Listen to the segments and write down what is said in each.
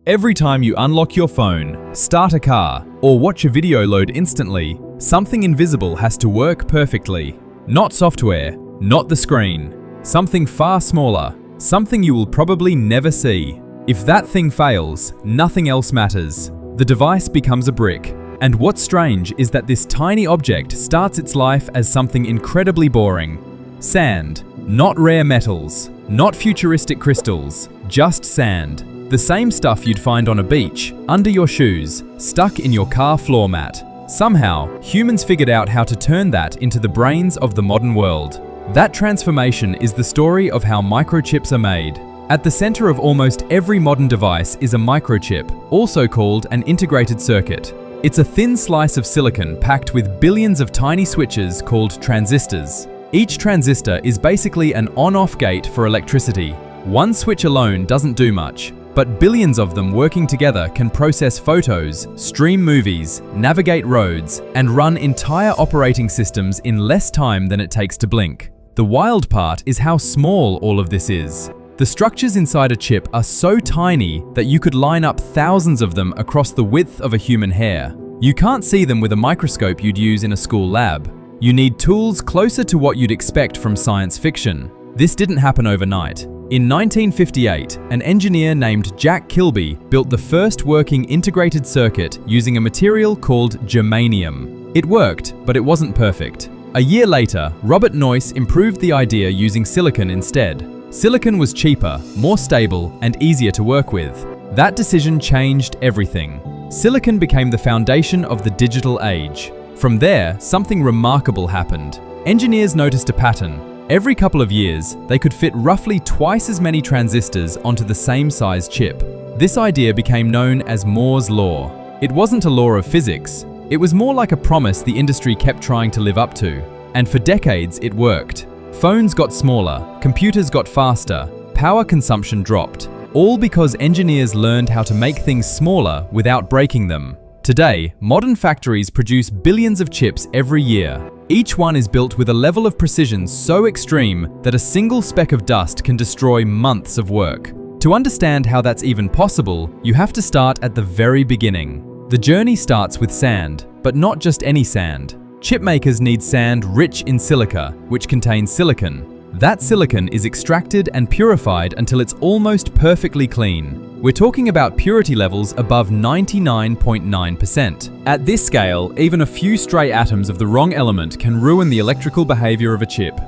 Every time you unlock your phone, start a car, or watch a video load instantly, something invisible has to work perfectly. Not software, not the screen. Something far smaller, something you will probably never see. If that thing fails, nothing else matters. The device becomes a brick. And what's strange is that this tiny object starts its life as something incredibly boring. Sand. Not rare metals, not futuristic crystals, just sand. The same stuff you'd find on a beach, under your shoes, stuck in your car floor mat. Somehow, humans figured out how to turn that into the brains of the modern world. That transformation is the story of how microchips are made. At the center of almost every modern device is a microchip, also called an integrated circuit. It's a thin slice of silicon packed with billions of tiny switches called transistors. Each transistor is basically an on-off gate for electricity. One switch alone doesn't do much, but billions of them working together can process photos, stream movies, navigate roads, and run entire operating systems in less time than it takes to blink. The wild part is how small all of this is. The structures inside a chip are so tiny that you could line up thousands of them across the width of a human hair. You can't see them with a microscope you'd use in a school lab. You need tools closer to what you'd expect from science fiction. This didn't happen overnight. In 1958, an engineer named Jack Kilby built the first working integrated circuit using a material called germanium. It worked, but it wasn't perfect. A year later, Robert Noyce improved the idea using silicon instead. Silicon was cheaper, more stable, and easier to work with. That decision changed everything. Silicon became the foundation of the digital age. From there, something remarkable happened. Engineers noticed a pattern. Every couple of years, they could fit roughly twice as many transistors onto the same size chip. This idea became known as Moore's Law. It wasn't a law of physics. It was more like a promise the industry kept trying to live up to. And for decades, it worked. Phones got smaller, computers got faster, power consumption dropped, all because engineers learned how to make things smaller without breaking them. Today, modern factories produce billions of chips every year. Each one is built with a level of precision so extreme that a single speck of dust can destroy months of work. To understand how that's even possible, you have to start at the very beginning. The journey starts with sand, but not just any sand. Chip makers need sand rich in silica, which contains silicon. That silicon is extracted and purified until it's almost perfectly clean. We're talking about purity levels above 99.9%. At this scale, even a few stray atoms of the wrong element can ruin the electrical behavior of a chip.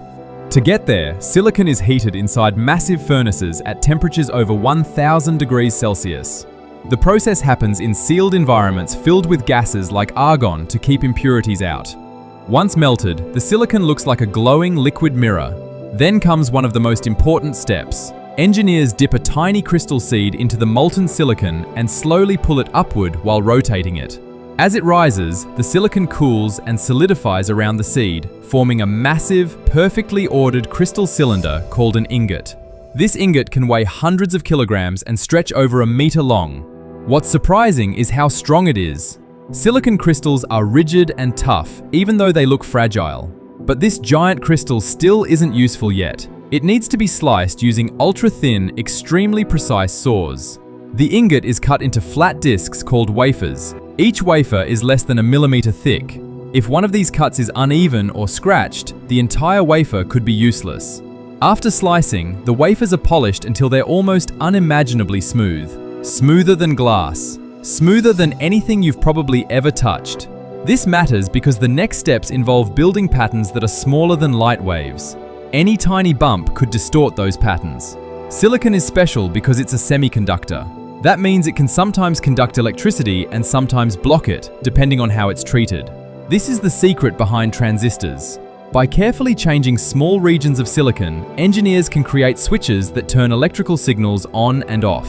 To get there, silicon is heated inside massive furnaces at temperatures over 1000 degrees Celsius. The process happens in sealed environments filled with gases like argon to keep impurities out. Once melted, the silicon looks like a glowing liquid mirror. Then comes one of the most important steps. Engineers dip a tiny crystal seed into the molten silicon and slowly pull it upward while rotating it. As it rises, the silicon cools and solidifies around the seed, forming a massive, perfectly ordered crystal cylinder called an ingot. This ingot can weigh hundreds of kilograms and stretch over a meter long. What's surprising is how strong it is. Silicon crystals are rigid and tough, even though they look fragile. But this giant crystal still isn't useful yet. It needs to be sliced using ultra-thin, extremely precise saws. The ingot is cut into flat discs called wafers. Each wafer is less than a millimeter thick. If one of these cuts is uneven or scratched, the entire wafer could be useless. After slicing, the wafers are polished until they're almost unimaginably smooth. Smoother than glass. Smoother than anything you've probably ever touched. This matters because the next steps involve building patterns that are smaller than light waves. Any tiny bump could distort those patterns. Silicon is special because it's a semiconductor. That means it can sometimes conduct electricity and sometimes block it, depending on how it's treated. This is the secret behind transistors. By carefully changing small regions of silicon, engineers can create switches that turn electrical signals on and off.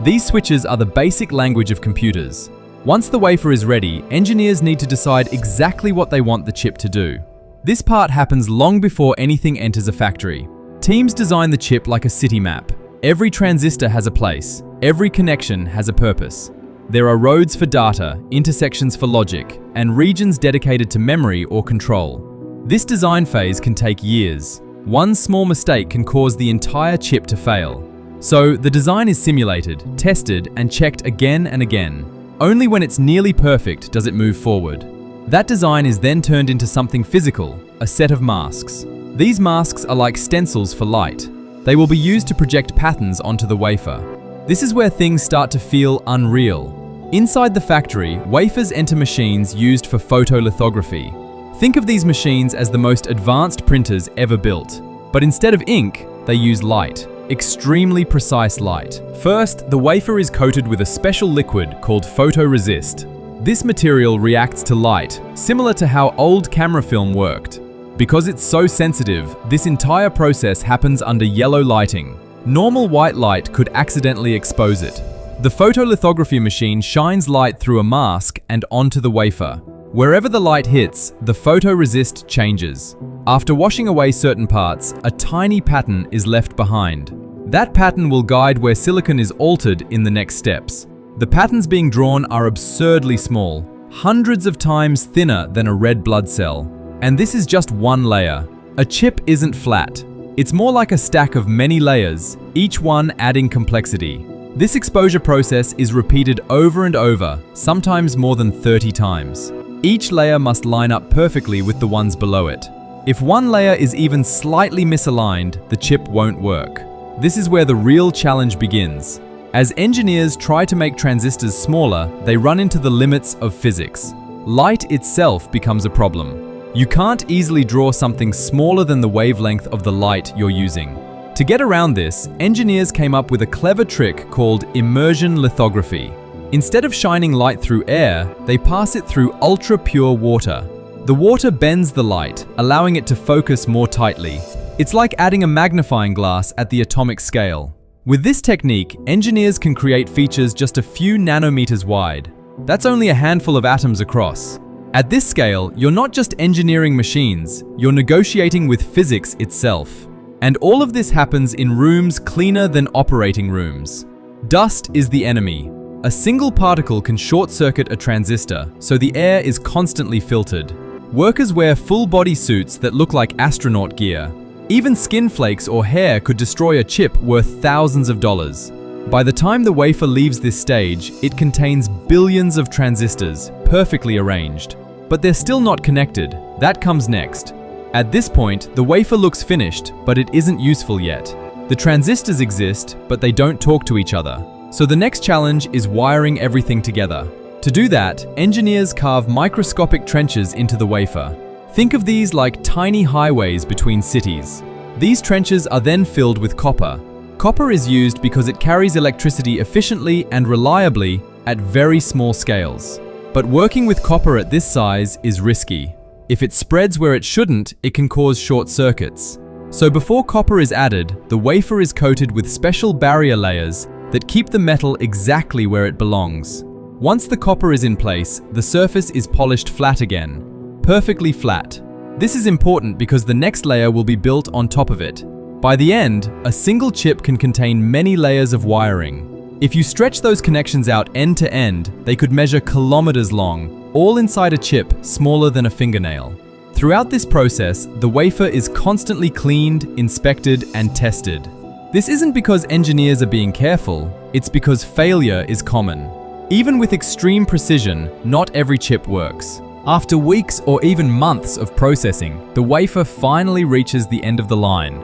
These switches are the basic language of computers. Once the wafer is ready, engineers need to decide exactly what they want the chip to do. This part happens long before anything enters a factory. Teams design the chip like a city map. Every transistor has a place. Every connection has a purpose. There are roads for data, intersections for logic, and regions dedicated to memory or control. This design phase can take years. One small mistake can cause the entire chip to fail. So the design is simulated, tested, and checked again and again. Only when it's nearly perfect does it move forward. That design is then turned into something physical, a set of masks. These masks are like stencils for light. They will be used to project patterns onto the wafer. This is where things start to feel unreal. Inside the factory, wafers enter machines used for photolithography. Think of these machines as the most advanced printers ever built. But instead of ink, they use light. Extremely precise light. First, the wafer is coated with a special liquid called photoresist. This material reacts to light, similar to how old camera film worked. Because it's so sensitive, this entire process happens under yellow lighting. Normal white light could accidentally expose it. The photolithography machine shines light through a mask and onto the wafer. Wherever the light hits, the photoresist changes. After washing away certain parts, a tiny pattern is left behind. That pattern will guide where silicon is altered in the next steps. The patterns being drawn are absurdly small, hundreds of times thinner than a red blood cell. And this is just one layer. A chip isn't flat. It's more like a stack of many layers, each one adding complexity. This exposure process is repeated over and over, sometimes more than 30 times. Each layer must line up perfectly with the ones below it. If one layer is even slightly misaligned, the chip won't work. This is where the real challenge begins. As engineers try to make transistors smaller, they run into the limits of physics. Light itself becomes a problem. You can't easily draw something smaller than the wavelength of the light you're using. To get around this, engineers came up with a clever trick called immersion lithography. Instead of shining light through air, they pass it through ultra-pure water. The water bends the light, allowing it to focus more tightly. It's like adding a magnifying glass at the atomic scale. With this technique, engineers can create features just a few nanometers wide. That's only a handful of atoms across. At this scale, you're not just engineering machines, you're negotiating with physics itself. And all of this happens in rooms cleaner than operating rooms. Dust is the enemy. A single particle can short-circuit a transistor, so the air is constantly filtered. Workers wear full-body suits that look like astronaut gear. Even skin flakes or hair could destroy a chip worth thousands of dollars. By the time the wafer leaves this stage, it contains billions of transistors, perfectly arranged. But they're still not connected. That comes next. At this point, the wafer looks finished, but it isn't useful yet. The transistors exist, but they don't talk to each other. So the next challenge is wiring everything together. To do that, engineers carve microscopic trenches into the wafer. Think of these like tiny highways between cities. These trenches are then filled with copper. Copper is used because it carries electricity efficiently and reliably at very small scales. But working with copper at this size is risky. If it spreads where it shouldn't, it can cause short circuits. So before copper is added, the wafer is coated with special barrier layers that keep the metal exactly where it belongs. Once the copper is in place, the surface is polished flat again. Perfectly flat. This is important because the next layer will be built on top of it. By the end, a single chip can contain many layers of wiring. If you stretch those connections out end to end, they could measure kilometers long, all inside a chip smaller than a fingernail. Throughout this process, the wafer is constantly cleaned, inspected, and tested. This isn't because engineers are being careful, it's because failure is common. Even with extreme precision, not every chip works. After weeks or even months of processing, the wafer finally reaches the end of the line.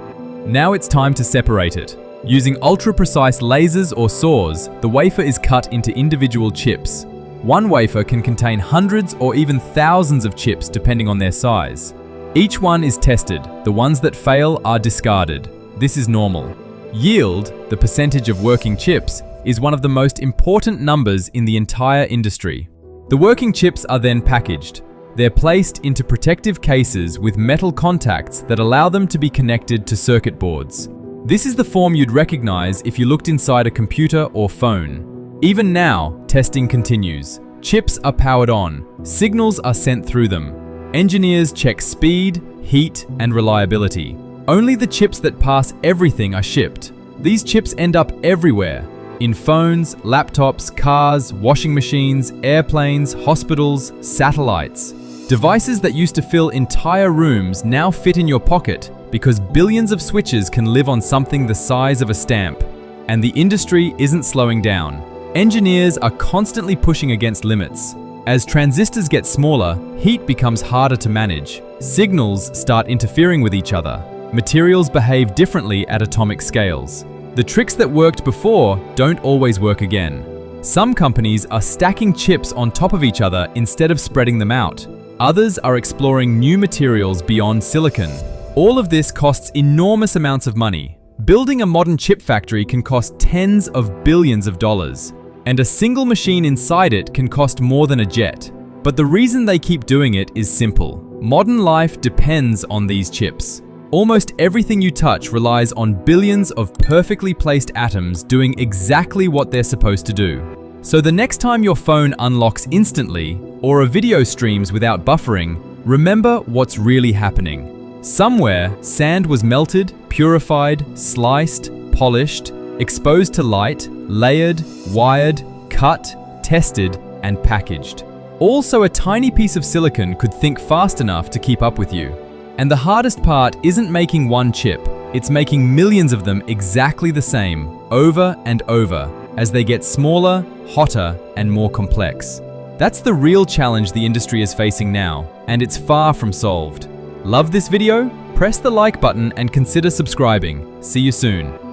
Now it's time to separate it. Using ultra-precise lasers or saws, the wafer is cut into individual chips. One wafer can contain hundreds or even thousands of chips depending on their size. Each one is tested. The ones that fail are discarded. This is normal. Yield, the percentage of working chips, is one of the most important numbers in the entire industry. The working chips are then packaged. They're placed into protective cases with metal contacts that allow them to be connected to circuit boards. This is the form you'd recognize if you looked inside a computer or phone. Even now, testing continues. Chips are powered on. Signals are sent through them. Engineers check speed, heat, and reliability. Only the chips that pass everything are shipped. These chips end up everywhere. In phones, laptops, cars, washing machines, airplanes, hospitals, satellites. Devices that used to fill entire rooms now fit in your pocket because billions of switches can live on something the size of a stamp. And the industry isn't slowing down. Engineers are constantly pushing against limits. As transistors get smaller, heat becomes harder to manage. Signals start interfering with each other. Materials behave differently at atomic scales. The tricks that worked before don't always work again. Some companies are stacking chips on top of each other instead of spreading them out. Others are exploring new materials beyond silicon. All of this costs enormous amounts of money. Building a modern chip factory can cost tens of billions of dollars, and a single machine inside it can cost more than a jet. But the reason they keep doing it is simple. Modern life depends on these chips. Almost everything you touch relies on billions of perfectly placed atoms doing exactly what they're supposed to do. So the next time your phone unlocks instantly, or a video streams without buffering, remember what's really happening. Somewhere, sand was melted, purified, sliced, polished, exposed to light, layered, wired, cut, tested, and packaged. Also, a tiny piece of silicon could think fast enough to keep up with you. And the hardest part isn't making one chip, it's making millions of them exactly the same, over and over, as they get smaller, hotter, and more complex. That's the real challenge the industry is facing now, and it's far from solved. Love this video? Press the like button and consider subscribing. See you soon.